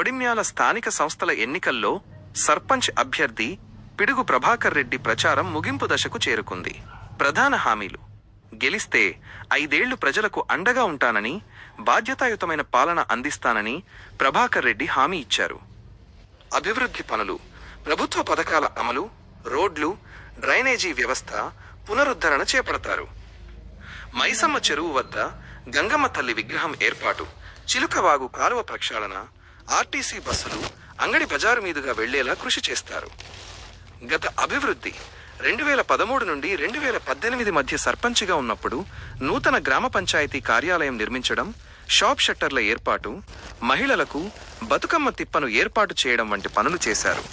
కొడిమ్యాల స్థానిక సంస్థల ఎన్నికల్లో సర్పంచ్ అభ్యర్థి పిడుగు ప్రభాకర్ రెడ్డి ప్రచారం ముగింపు దశకు చేరుకుంది. ప్రధాన హామీలు: గెలిస్తే 5 ఏళ్లు ప్రజలకు అండగా ఉంటానని, బాధ్యతాయుతమైన పాలన అందిస్తానని ప్రభాకర్ రెడ్డి హామీ ఇచ్చారు. అభివృద్ధి పనులు, ప్రభుత్వ పథకాల అమలు, రోడ్లు, డ్రైనేజీ వ్యవస్థ పునరుద్ధరణ చేపడతారు. మైసమ్మ చెరువు వద్ద గంగమ్మ తల్లి విగ్రహం ఏర్పాటు, చిలుకవాగు కాలువ ప్రక్షాళన, ఆర్టీసీ బస్సులు అంగడి బజారు మీదుగా వెళ్లేలా కృషి చేస్తారు. గత అభివృద్ధి: 2013 నుండి 2018 మధ్య సర్పంచిగా ఉన్నప్పుడు నూతన గ్రామ పంచాయతీ కార్యాలయం నిర్మించడం, షాప్ షట్టర్ల ఏర్పాటు, మహిళలకు బతుకమ్మ తిప్పను ఏర్పాటు చేయడం వంటి పనులు చేశారు.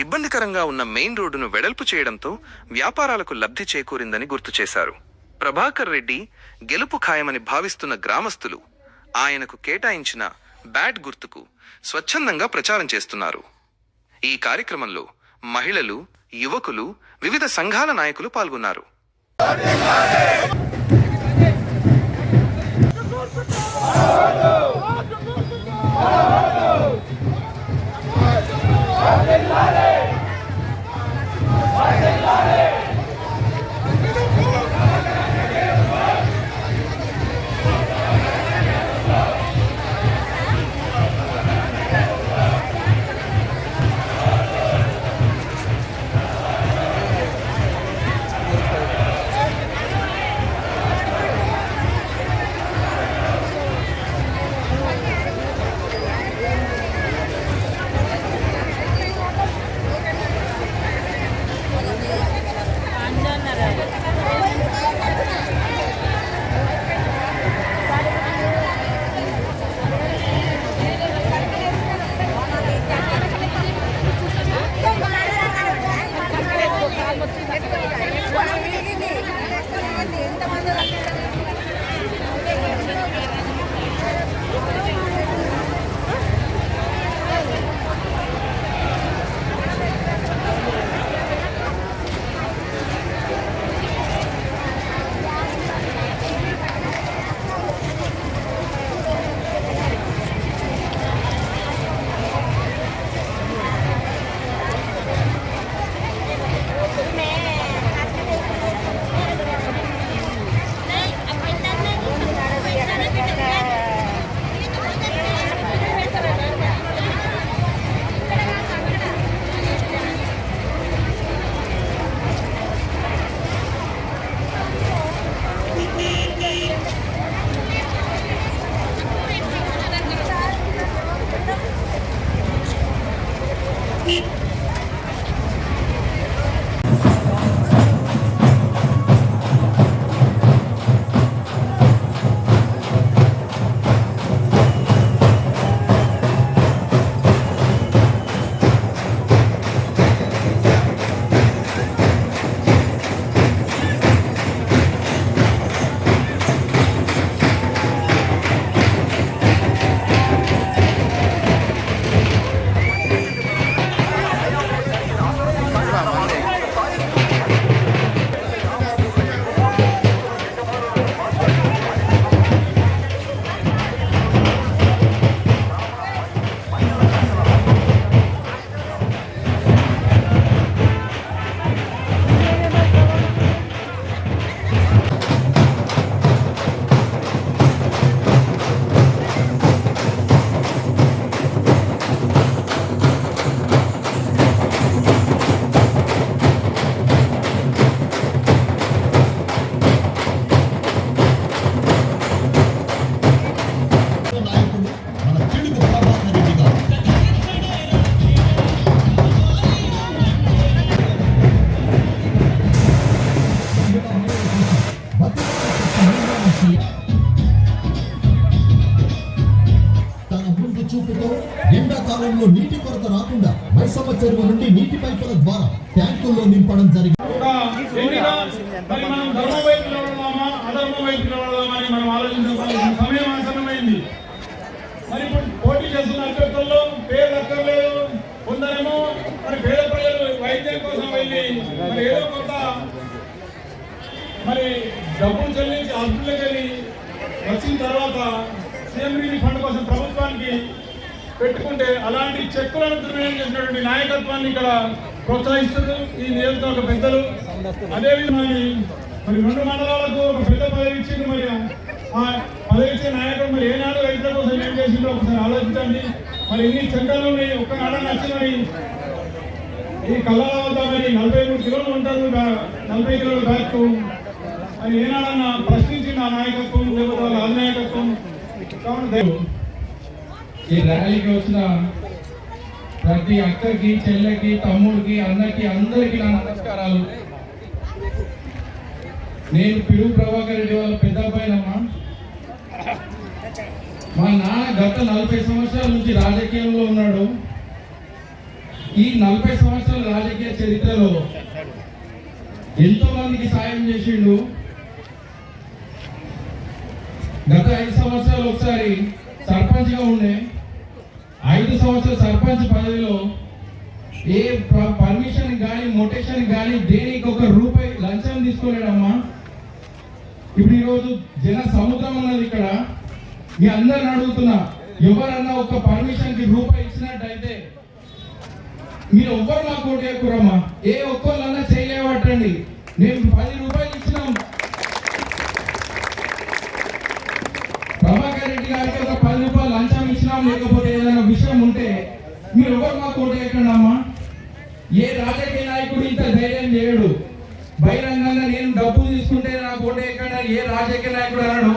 ఇబ్బందికరంగా ఉన్న మెయిన్ రోడ్డును వెడల్పు చేయడంతో వ్యాపారాలకు లబ్ధి చేకూరిందని గుర్తు చేశారు. ప్రభాకర్ రెడ్డి గెలుపు ఖాయమని భావిస్తున్న గ్రామస్తులు ఆయనకు కేటాయించిన బ్యాట్ గుర్తుకు స్వచ్ఛందంగా ప్రచారం చేస్తున్నారు. ఈ కార్యక్రమంలో మహిళలు, యువకులు, వివిధ సంఘాల నాయకులు పాల్గొన్నారు. ఎండాకాలంలో నీటి కొరత రాకుండా మైసమ్మ చెరువు నుండి నీటి పైపుల ద్వారా ట్యాంకుల్లో నింపడం జరిగింది. సమయం ఆసన్నమైంది. మరి ఇప్పుడు పోటీ చేస్తున్న అభ్యర్థుల్లో పేర్లు అక్కర్లేదు. కొందరేమో మరి పేద ప్రజలు వైద్యం కోసం వెళ్ళి మరి ఏదో కొంత మరి డబ్బులు చెల్లించి హాస్పిటల్కి వెళ్ళి వచ్చిన తర్వాత సీఎం రిలీఫ్ ఫండ్ కోసం ప్రభుత్వానికి పెట్టుకుంటే అలాంటి చెక్కులను దుర్వినియోగం చేసినటువంటి నాయకత్వాన్ని ఇక్కడ ప్రోత్సహిస్తున్నారు ఈ నియోజకవర్గ పెద్దలు. అదేవిధంగా మరి 2 మండలాలకు ఒక పెద్ద పదవి ఇచ్చింది. మరి ఆ పదవి ఇచ్చే నాయకుడు మరి ఏనాడు రైతుల కోసం ఏం చేసిందో ఒకసారి ఆలోచించండి. మరి ఎన్ని చెక్కలు ఉన్నాయి, ఒక్క నాడని వచ్చి మరి ఈ కళ్ళ వద్ద మరి 43 కిలోలు ఉంటారు, 40 కిలోలు బ్యాక్. మరి ఏనాడన్నా ప్రశ్నించింది ఆ నాయకత్వం లేకపోతే వాళ్ళ అధినాయకత్వం. ఈ ర్యాలీకి వచ్చిన ప్రతి అక్కకి, చెల్లెకి, తమ్ముడికి, అన్నకి, అందరికీ నా నమస్కారాలు. నేను పిడుగు ప్రభాకర్ రెడ్డి వాళ్ళ పెద్ద అబ్బాయినమ్మా. మా నాన్న గత 40 సంవత్సరాల నుంచి రాజకీయంలో ఉన్నాడు. ఈ 40 సంవత్సరాల రాజకీయ చరిత్రలో ఎంతో మందికి సాయం చేసిండు. గత 5 సంవత్సరాలు ఒకసారి సర్పంచ్గా ఉండే, 5 సంవత్సరాల సర్పంచ్ పదవిలో ఏ పర్మిషన్ కానీ మొటేషన్ కానీ దేనికి ఒక రూపాయి లంచం తీసుకోలేడమ్మా. ఇప్పుడు ఈరోజు జన సముద్రం ఉన్నది ఇక్కడ. మీ అందరిని అడుగుతున్నా, ఎవరన్నా ఒక పర్మిషన్ కి రూపాయి ఇచ్చినట్టయితే మీరు ఎవ్వరు మాకు ఓటు వేయకూరమ్మా. ఏ ఒక్కళ్ళన్నా చేయలేవట్టండి. మేము 10 రూపాయలు ఇచ్చినాం ప్రభాకర్ రెడ్డి గారికి, ఒక 10 రూపాయలు లంచం ఇచ్చినాం, లేకపోతే ఏదైనా విషయం ఉంటే మీరు ఎవరు మాకు ఓటు వేయకండి అమ్మా. ఏ రాజకీయ నాయకుడు ఇంత ధైర్యం చేయడు. బహిరంగంగా నేను డబ్బులు తీసుకుంటే నాకు ఓటు వేయకుండా ఏ రాజకీయ నాయకుడు అన్నాడు.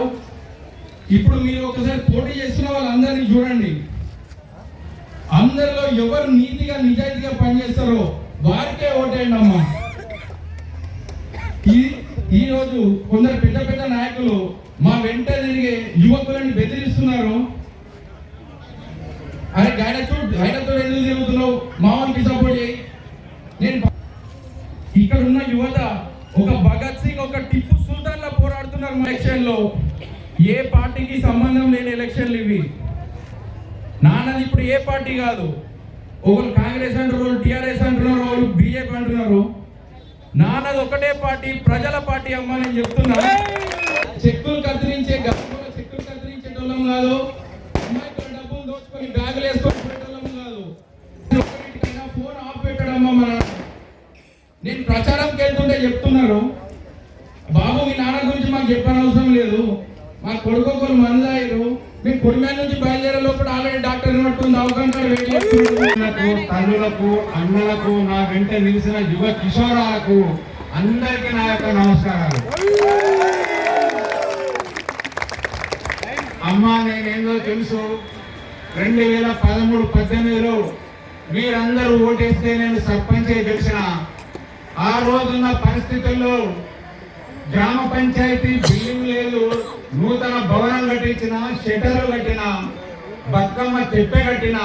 ఇప్పుడు మీరు ఒకసారి పోటీ చేస్తున్న వాళ్ళందరినీ చూడండి. అందరిలో ఎవరు నీతిగా నిజాయితీగా పనిచేస్తారో వారికే ఓటేయండి అమ్మా. ఈ రోజు కొందరు పెద్ద పెద్ద నాయకులు మా వెంట తిరిగే యువకులని బెదిరిస్తున్నారు. అరే ఆయనతో ఎందుకు తిరుగుతున్నావు, మామూలుకి సపోర్ట్ చేయి. నేను ఇక్కడ ఉన్న యువత ఒక భగత్ సింగ్, ఒక టిప్పు సుల్తాన్ లా పోరాడుతున్నారు. ఎలక్షన్ లో ఏ పార్టీకి సంబంధం లేని ఎలక్షన్లు ఇవి. నాన్నది ఇప్పుడు ఏ పార్టీ కాదు. ఒకరు కాంగ్రెస్ అంటున్నారు, టిఆర్ఎస్ అంటున్నారు, వాళ్ళు బీజేపీ అంటున్నారు. నాన్నది ఒకటే పార్టీ, ప్రజల పార్టీ అమ్మ. నేను చెప్తున్నా, చెక్కులు కత్తిరించేటోళ్ళం కాదు, అమ్మాయితో డబ్బులు దోచుకొని బ్యాగులు వేసుకొని పెట్టడం కాదు. ఫోన్ ఆఫ్ పెట్టడమ్మా. మన నేను ప్రచారంకి వెళ్తుంటే చెప్తున్నారు, బాబు మీ నాన్న గురించి మాకు చెప్పని అవసరం లేదు, మా కొడుకు ఒకరు మందాయిరు, మేము కొడిమేల నుంచి బయలుదేరే లోపల ఆల్రెడీ డాక్టర్ పట్టుకుని అవకాశం వెయిట్ చేస్తున్నారు. తల్లులకు, అన్నలకు, నా వెంట నిలిచిన యువ కిషోరాలకు అందరికీ నా యొక్క నమస్కారాలు. అమ్మా, నేనేందో తెలుసు, 2013-18లో మీరందరూ ఓటేస్తే నేను సర్పంచ్ గెలిచిన. ఆ రోజున్న పరిస్థితుల్లో గ్రామ పంచాయతీ బిల్డింగ్ లేదు, నూతన భవనం కట్టించిన, షెటర్లు కట్టిన, బతుకమ్మ తెప్పె కట్టిన,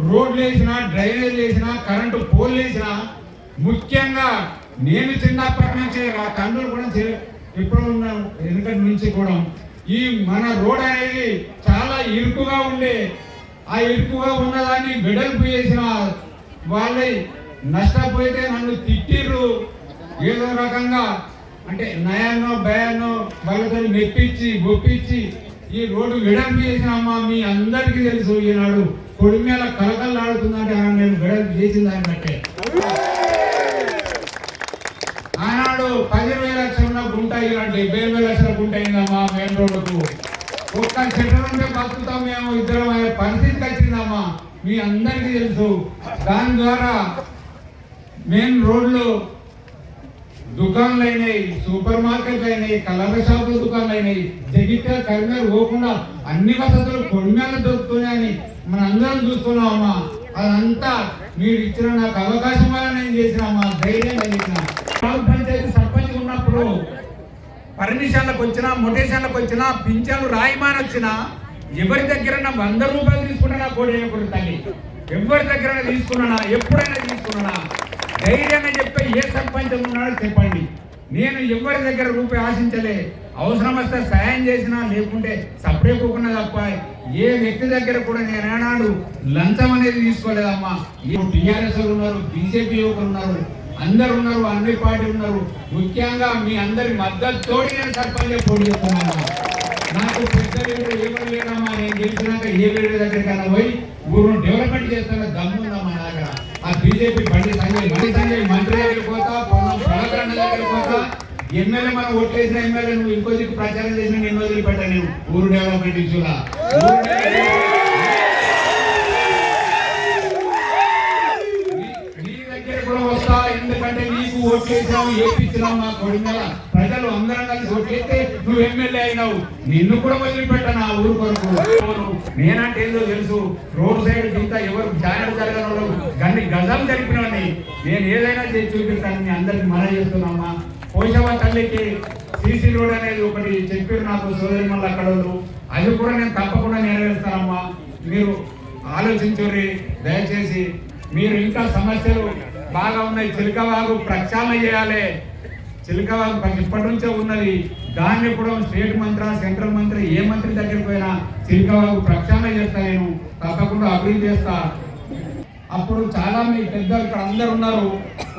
రోడ్లు వేసిన, డ్రైనేజ్ వేసిన, కరెంటు పోల్ వేసిన. ముఖ్యంగా నేను చిన్నప్పటి నుంచి మా తండ్రులు కూడా ఇప్పుడు ఉన్నాను వెనుకటి నుంచి కూడా ఈ మన రోడ్ అనేది చాలా ఇరుకుగా ఉండే, ఆ ఇరుకుగా ఉన్నదాన్ని వెడల్పు చేసిన వాళ్ళై నష్టపోయితే నన్ను తిట్టిర్రు. ఏదో రకంగా అంటే నయాన్నో భయాన్నో వాళ్ళతో మెప్పించి ఒప్పించి ఈ రోడ్డు వెడల్పు చేసిన అమ్మ. మీ అందరికీ తెలుసు, ఈనాడు కొడిమేల కలకల్లా ఆడుతుందంటే నేను వెడల్పు చేసింది ఆయన బట్టే. ఆనాడు 10,000 లక్షల గుంట ఈనాడు 70,000 లక్షల గుంట అయిందమ్మా. మెయిన్ రోడ్డుకు ఒక్క సెంటర్ ఉంటే బతుకుతాం మేము ఇద్దరం అనే పరిస్థితికి వచ్చిందమ్మా. మీ అందరికీ తెలుసు. దాని ద్వారా మెయిన్ రోడ్లు దుకాణాలు అయినాయి, సూపర్ మార్కెట్లు అయినాయి, కలర్ షాపుల దుకాణాలు అయినాయి. జగిత్యాల కరీంనగర్ పోకుండా అన్ని వసతులు కొడిమేల దొరుకుతున్నాయని మన అందరం చూస్తున్నామమ్మా. అదంతా మీరు ఇచ్చిన నాకు అవకాశం వల్ల నేను చేసినామా, ధైర్యంగా చేసిన. గ్రామ పంచాయతీ సర్పంచ్ ఉన్నప్పుడు పర్మిషన్లకు వచ్చినా, మొటేషన్లకు వచ్చినా, పింఛన్లు రాయమాని వచ్చినా ఎవరి దగ్గర 100 రూపాయలు తీసుకున్నా కోడి వేయకూడదు తల్లి. ఎవరి దగ్గర తీసుకున్నానా, ఎప్పుడైనా తీసుకున్నానా, ధైర్యంగా చెప్పే ఏ సర్పంచ్ ఉన్నాడో చెప్పండి. నేను ఎవరి దగ్గర రూపాయి ఆశించలే. అవసరం వస్తే సాయం చేసినా, లేకుంటే సపరేట్ పోకున్నా తప్ప ఏ వ్యక్తి దగ్గర కూడా నేను ఏనాడు లంచం అనేది తీసుకోలేదమ్మా. టీఆర్ఎస్ ఉన్నారు, బీజేపీ యువకులు ఉన్నారు, అందరు ఉన్నారు, అన్ని పార్టీలు ఉన్నారు. ముఖ్యంగా మీ అందరి మద్దతుతోటి నేను సర్పంచ్ పోటీ చేస్తున్నాను. నాకు పెద్ద లీడర్ ఎవరు లేదమ్మా. నేను గెలిచినాక ఏ లీడర్ దగ్గరికైనా పోయి ఊరును డెవలప్మెంట్ చేస్తున్న దమ్ముందమ్మా నా దగ్గర. ఆ బీజేపీ బండి సంజయ్ మంత్రి దగ్గరికి పోతా, పొన్నం ప్రభాకరణ దగ్గరికి పోతా, ఎమ్మెల్యే మనం ఓట్లేసిన ఎమ్మెల్యే నువ్వు ఇంకో దిక్కు ప్రచారం చేసిన ఎన్నో వదిలిపెట్టా నేను ఊరు డెవలప్మెంట్ ఇష్యూలా. నీ దగ్గర కూడా వస్తా, ఎందుకంటే నీకు ఓట్లేసావు, ఏపిచ్చినావు. మా కొడుకుల ప్రజలు అందరం కలిసి ఓట్లేస్తే నువ్వు ఎమ్మెల్యే అయినావు. నిన్ను కూడా వదిలిపెట్టా నా ఊరు కొరకు. నేనంటే ఏదో తెలుసు, రోడ్ సైడ్ కింద ఎవరు జాగ్రత్త జరగని వాళ్ళు గన్ని గజాలు జరిపినవని నేను ఏదైనా చేసి చూపిస్తాను. మీ అందరికి మనం చేస్తున్నామ్మా. పోషవ తల్లికి సీసీ రోడ్ అనేది ఒకటి చెప్పారు నాకు సోదరి మళ్ళీ అక్కడ వాళ్ళు. అది కూడా నేను తప్పకుండా నెరవేరుస్తానమ్మా. మీరు ఆలోచించుర్రి దయచేసి. మీరు ఇంకా సమస్యలు బాగా ఉన్నాయి. చిలకవాగు ప్రక్షాళన చేయాలి. చిలకవాగు ఇప్పటి నుంచే ఉన్నది. దాన్ని కూడా స్టేట్ మంత్రి, సెంట్రల్ మంత్రి, ఏ మంత్రి దగ్గరికి పోయినా చిలకవాగు ప్రక్షాళన చేస్తా. నేను తప్పకుండా అభివృద్ధి చేస్తా. అప్పుడు చాలా మీ పెద్దలు ఇక్కడ అందరు ఉన్నారు.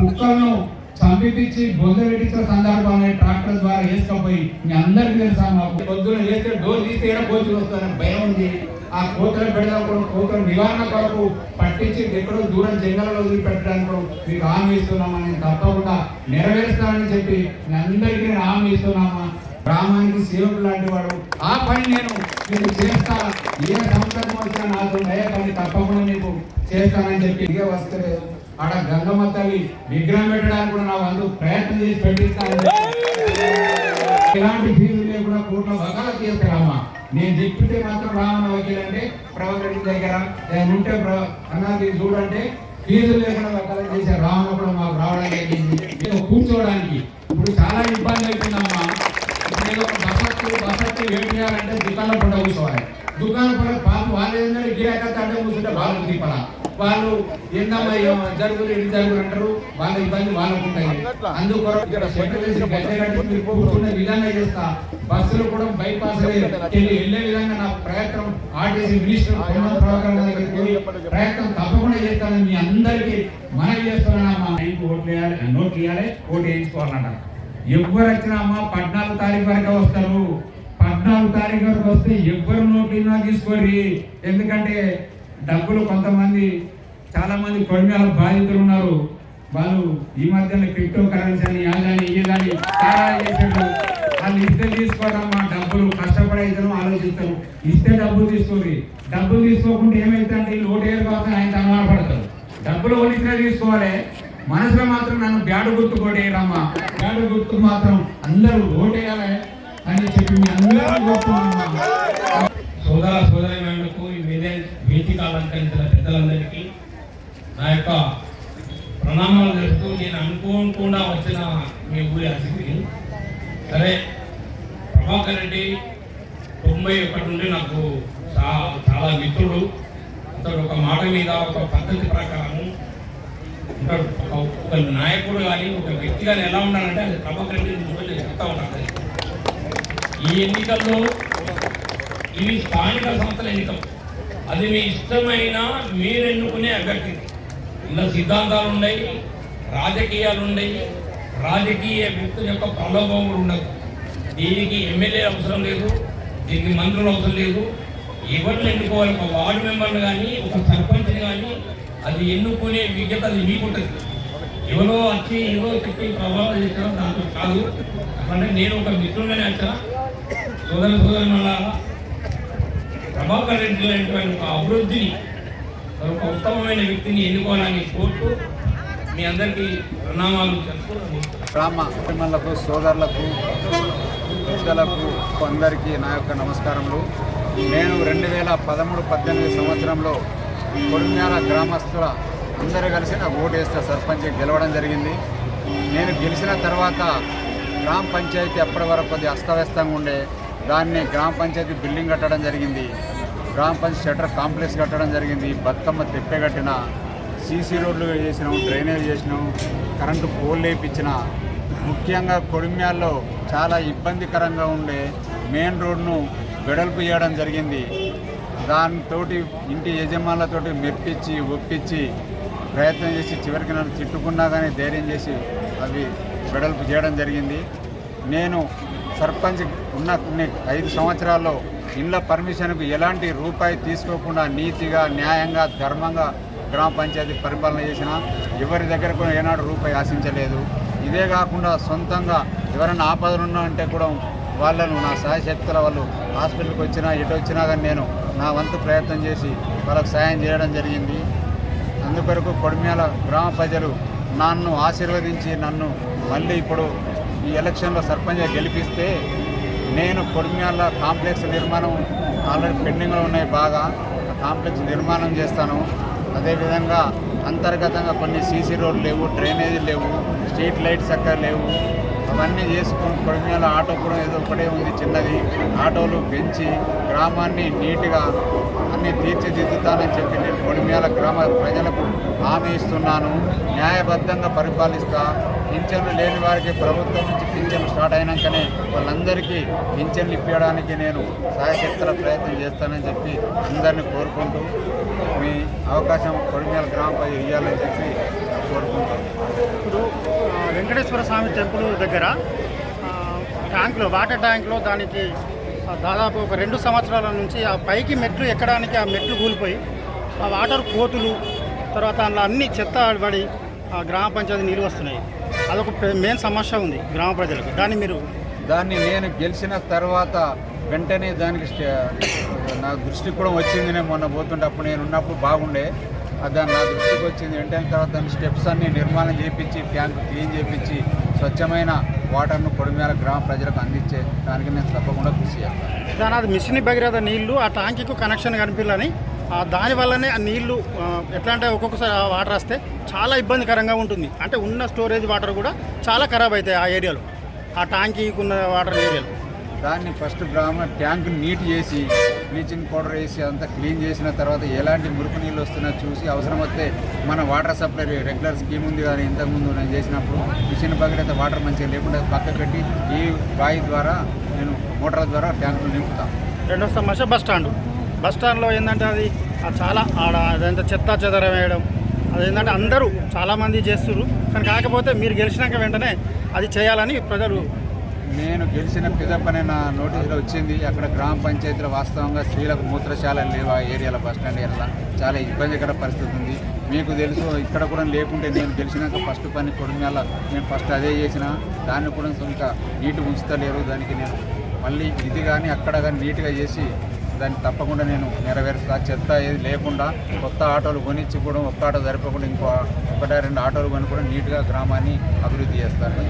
కుక్కలను చంపిపించి బొంద పెట్టించిన సందర్భాన్ని ట్రాక్టర్ ద్వారా వేసుకపోయి మీ అందరికీ తెలుసా. మాకు పొద్దున వేస్తే డోర్ తీస్తే ఏడ కోతులు వస్తారని భయం ఉంది. ఆ కోతలు పెడదాం కూడా కోతల నివారణ కొరకు పట్టించి ఎక్కడో దూరం జంగలలో వదిలిపెట్టడానికి మీకు హామీ ఇస్తున్నామని తప్పకుండా నెరవేరుస్తానని చెప్పి మీ అందరికీ నేను హామీ ఇస్తున్నామా. గ్రామానికి సేవకులు లాంటి వాడు. ఆ పని నేను మీకు చేస్తా. ఏ సంవత్సరం వచ్చినా నాతో అయ్యే పని తప్పకుండా మీకు చేస్తానని చెప్పి ఇదే వస్తలేదు. ఆడ గంగమ్మ తల్లి విగ్రహం పెట్టడానికి కూడా నా వంతు ప్రయత్నం చేసి పెట్టిస్తాను. ఇలాంటి ఫీజు లేకుండా కోట్ల వకాల చేస్తారమ్మా. నేను చెప్పితే మాత్రం రామన్న వకీల్ అంటే ప్రభాకర్ రెడ్డి దగ్గర ఉంటే అన్నది చూడంటే ఫీజు లేకుండా వకాల చేసే రామన్న కూడా మాకు రావడానికి కూర్చోవడానికి ఇప్పుడు చాలా ఇబ్బంది అవుతుందమ్మా. ఇప్పుడు ఒక బసత్తు ఏం చేయాలంటే దుకాణం పంట కూర్చోవాలి. దుకాణం పంట పాప వాళ్ళు ఏంటంటే గిరాక తండ్రి కూర్చుంటే వాళ్ళకు తిప్పాల. వాళ్ళు ఏందమ్మా జరుగులు ఎన్ని జరుగులు అంటారు. వాళ్ళ ఇబ్బంది వాళ్ళకు ఉంటాయి. అందుకొరకు మీరు కూర్చునే విధంగా చేస్తా. బస్సులు కూడా బైపాస్ వెళ్ళే విధంగా నా ప్రయత్నం ఆర్టీసీ మినిస్టర్ ప్రయత్నం తప్పకుండా చేస్తానని మీ అందరికీ మనవి చేస్తున్నానమ్మా. ఓట్లు వేయాలి, నోట్లు వేయాలి, ఓటు వేయించుకోవాలన్నమాట. ఎవరు వచ్చినా అమ్మా 14 తారీఖు వరకు వస్తారు. 14 తారీఖు వరకు వస్తే ఎవ్వరు నోట్లు తీసుకోర్రి. ఎందుకంటే డబ్బులు కొంతమంది చాలా మంది కొడిమేళ బాధితులు ఉన్నారు. వాళ్ళు ఈ మధ్యన క్రిప్టో కరెన్సీ అని యాదని ఇదని చాలా చేసారు. వాళ్ళు ఇస్తే తీసుకోరమ్మా. డబ్బులు కష్టపడే ఇద్దరు ఆలోచిస్తారు. ఇస్తే డబ్బులు తీసుకోరు. డబ్బులు తీసుకోకుండా ఏమైతే అంటే వీళ్ళు ఓటేరు కోసం ఆయన అనుమానపడతారు. డబ్బులు ఓడిచ్చినా తీసుకోవాలి. మనసులో మాత్రం నన్ను బ్యాడు గుర్తు కొట్టేయరమ్మా. బ్యాడు గుర్తు మాత్రం అందరూ ఓటేయాలి అని చెప్పి మీ అందరూ కోరుతున్నామ్మా. సోదర సోదరిమణులకు వేదిక అలంకరించిన పెద్దలందరికీ నా యొక్క ప్రణామాలు తెలుపుతూ, నేను అనుకోకుండా వచ్చిన మీ ఊరి అతిథిని. సరే, ప్రభాకర్ రెడ్డి 91 నుండి నాకు చాలా మిత్రుడు. అతడు ఒక మాట మీద ఒక పద్ధతి ప్రకారం ఉంటాడు. ఒక నాయకుడు కానీ ఒక వ్యక్తి కానీ ఎలా ఉండాలంటే అది ప్రభాకర్ రెడ్డి నేను చెప్తా ఉంటాను. ఈ ఎన్నికల్లో ఇవి స్థానిక సంస్థల ఎన్నికలు. అది మీ ఇష్టమైన మీరు ఎన్నుకునే అభ్యర్థి. ఇలా సిద్ధాంతాలు ఉన్నాయి, రాజకీయాలు ఉన్నాయి, రాజకీయ వ్యక్తుల యొక్క ప్రలోభం కూడా ఉండదు. దీనికి ఎమ్మెల్యే అవసరం లేదు, దీనికి మంత్రులు అవసరం లేదు. ఎవరిని ఎన్నుకోవాలి, ఒక వార్డు మెంబర్ని కానీ ఒక సర్పంచ్ని కానీ అది ఎన్నుకునే విజ్ఞత అది మీకుంటుంది. ఎవరో వచ్చి ఏదో చెప్పి ప్రభావం చేసిన దాంట్లో కాదు. అంటే నేను ఒక మిత్రుడిగానే వచ్చా. సోదరుల ప్రభాకర్ రెడ్డి లాంటి ఒక అభివృద్ధిని, ఒక ఉత్తమమైన వ్యక్తిని ఎన్నుకోవాలని కోరుతూ మీ అందరికీ ప్రణామాలు చెప్పుకుంటున్నాను. గ్రామ అభిమానులకు, సోదరులకు, పెద్దలకు అందరికీ నా యొక్క నమస్కారములు. నేను 2013-18 సంవత్సరంలో కొడిమ్యాల గ్రామస్తుల అందరూ కలిసి నాకు ఓటు వేస్తే సర్పంచ్ గెలవడం జరిగింది. నేను గెలిచిన తర్వాత గ్రామ పంచాయతీ అప్పటి వరకు కొద్దిగా అస్తవ్యస్తంగా ఉండే దాన్ని గ్రామ పంచాయతీ బిల్డింగ్ కట్టడం జరిగింది. గ్రామ పంచాయతీ షట్టర్ కాంప్లెక్స్ కట్టడం జరిగింది. బతుకమ్మ తెప్పే కట్టిన, సీసీ రోడ్లు చేసినాం, డ్రైనేజ్ చేసినాం, కరెంటు పోల్ వేయించిన. ముఖ్యంగా కొడిమ్యాల్లో చాలా ఇబ్బందికరంగా ఉండే మెయిన్ రోడ్ను వెడల్పు చేయడం జరిగింది. దాంతో ఇంటి యజమానులతోటి మెప్పించి ఒప్పించి ప్రయత్నం చేసి చివరికి నన్ను తిట్టుకున్నా కానీ ధైర్యం చేసి అవి వెడల్పు చేయడం జరిగింది. నేను సర్పంచ్ ఉన్న 5 సంవత్సరాల్లో ఇండ్ల పర్మిషన్కు ఎలాంటి రూపాయి తీసుకోకుండా నీతిగా న్యాయంగా ధర్మంగా గ్రామ పంచాయతీ పరిపాలన చేసిన ఎవరి దగ్గర కూడా ఏనాడు రూపాయి ఆశించలేదు. ఇదే కాకుండా సొంతంగా ఎవరైనా ఆపదలు ఉన్నా అంటే కూడా వాళ్ళను నా సాయశక్తుల వాళ్ళు హాస్పిటల్కి వచ్చినా ఎటు వచ్చినా కానీ నేను నా వంతు ప్రయత్నం చేసి వాళ్ళకు సాయం చేయడం జరిగింది. అందుకొరకు కొడిమ్యాల గ్రామ ప్రజలు నన్ను ఆశీర్వదించి నన్ను మళ్ళీ ఇప్పుడు ఈ ఎలక్షన్లో సర్పంచ్గా గెలిపిస్తే నేను కొడిమ్యాల కాంప్లెక్స్ నిర్మాణం ఆల్రెడీ పెండింగ్లో ఉన్నాయి, బాగా కాంప్లెక్స్ నిర్మాణం చేస్తాను. అదేవిధంగా అంతర్గతంగా కొన్ని సీసీ రోడ్లు లేవు, డ్రైనేజీలు లేవు, స్ట్రీట్ లైట్స్ అక్కడ లేవు. అవన్నీ చేసుకుని కొడిమ్యాల ఆటో కూడా ఏదో ఒకటే ఉంది చిన్నది, ఆటోలు పెంచి గ్రామాన్ని నీట్గా అన్నీ తీర్చిదిద్దుతానని చెప్పి నేను కొడిమ్యాల గ్రామ ప్రజలకు హామీ ఇస్తున్నాను. న్యాయబద్ధంగా పరిపాలిస్తా. పింఛన్లు లేని వారికి ప్రభుత్వం నుంచి పింఛన్లు స్టార్ట్ అయినాకనే వాళ్ళందరికీ పింఛన్లు ఇప్పించడానికి నేను సాయశక్తుల ప్రయత్నం చేస్తానని చెప్పి అందరినీ కోరుకుంటూ మీ అవకాశం కొడిమ్యాల గ్రామ ప్రజలు ఇవ్వాలని చెప్పి కోరుకుంటాను. ఇప్పుడు వెంకటేశ్వర స్వామి టెంపుల్ దగ్గర ట్యాంకులో వాటర్ ట్యాంకులో దానికి దాదాపు ఒక 2 సంవత్సరాల నుంచి ఆ పైకి మెట్లు ఎక్కడానికి ఆ మెట్లు కూలిపోయి ఆ వాటర్ కోతులు తర్వాత అందులో అన్ని చెత్త పడి ఆ గ్రామ పంచాయతీ నీళ్ళు వస్తున్నాయి. అదొక మెయిన్ సమస్య ఉంది గ్రామ ప్రజలకు. దాన్ని నేను గెలిచిన తర్వాత వెంటనే దానికి నా దృష్టికి కూడా వచ్చింది. నేను మొన్న పోతుంటే అప్పుడు నేను ఉన్నప్పుడు బాగుండే, దాన్ని నా దృష్టికి వచ్చింది. వెంటనే తర్వాత దాని స్టెప్స్ అన్నీ నిర్మాణం చేయించి ట్యాంక్ క్లీన్ చేయించి స్వచ్ఛమైన వాటర్ను కొడిమ్యాల గ్రామ ప్రజలకు అందించే దానికి నేను తప్పకుండా కృషి చేస్తాను. దాని అది మిషన్ భగీరథ నీళ్లు ఆ ట్యాంకీకు కనెక్షన్ కనిపించాలని దానివల్లనే ఆ నీళ్లు ఎట్లా అంటే ఒక్కొక్కసారి వాటర్ వస్తే చాలా ఇబ్బందికరంగా ఉంటుంది. అంటే ఉన్న స్టోరేజ్ వాటర్ కూడా చాలా ఖరాబ్ అవుతాయి ఆ ఏరియాలో, ఆ ట్యాంకీకి ఉన్న వాటర్ ఏరియాలో. దాన్ని ఫస్ట్ గ్రామ ట్యాంక్ నీట్ చేసి బ్లీచింగ్ పౌడర్ వేసి అంతా క్లీన్ చేసిన తర్వాత ఎలాంటి మురుకు నీళ్ళు వస్తున్నా చూసి అవసరం వస్తే మన వాటర్ సప్లై రెగ్యులర్ స్కీమ్ ఉంది కానీ ఇంతకుముందు నేను చేసినప్పుడు మిషన్ భగీరథ వాటర్ మంచిగా లేకుండా పక్క పెట్టి ఈ బావి ద్వారా నేను మోటార్ ద్వారా ట్యాంకులు నింపుతాను. రెండో సమస్య బస్ స్టాండ్లో ఏంటంటే అది చాలా అదంతా చెత్త చెదరం వేయడం, అదేంటంటే అందరూ చాలామంది చేస్తున్నారు. కానీ కాకపోతే మీరు గెలిచినాక వెంటనే అది చేయాలని ప్రజలు. నేను గెలిచిన పిదపనే నా నోటీసులో వచ్చింది. అక్కడ గ్రామ పంచాయతీలో వాస్తవంగా స్త్రీలకు మూత్రశాలలు లేవు. ఆ ఏరియాలో బస్ స్టాండ్ ఏరియాలో చాలా ఇబ్బందికర పరిస్థితి ఉంది. మీకు తెలుసు ఇక్కడ కూడా లేకుంటే నేను గెలిచినాక ఫస్ట్ పని కొడిమ్యాల నేను ఫస్ట్ అదే చేసిన. దాన్ని కూడా ఇంకా నీట్గా ఉంచుతలేరు. దానికి నేను మళ్ళీ ఇది కానీ అక్కడ కానీ నీట్గా చేసి దాన్ని తప్పకుండా నేను నెరవేరుస్తా. చెత్త ఏది లేకుండా కొత్త ఆటోలు కొనిచ్చి కూడా ఒక్క ఆటో సరిపోకుండా ఇంకో 1-2 ఆటోలు కొని కూడా నీట్గా గ్రామాన్ని అభివృద్ధి చేస్తాను.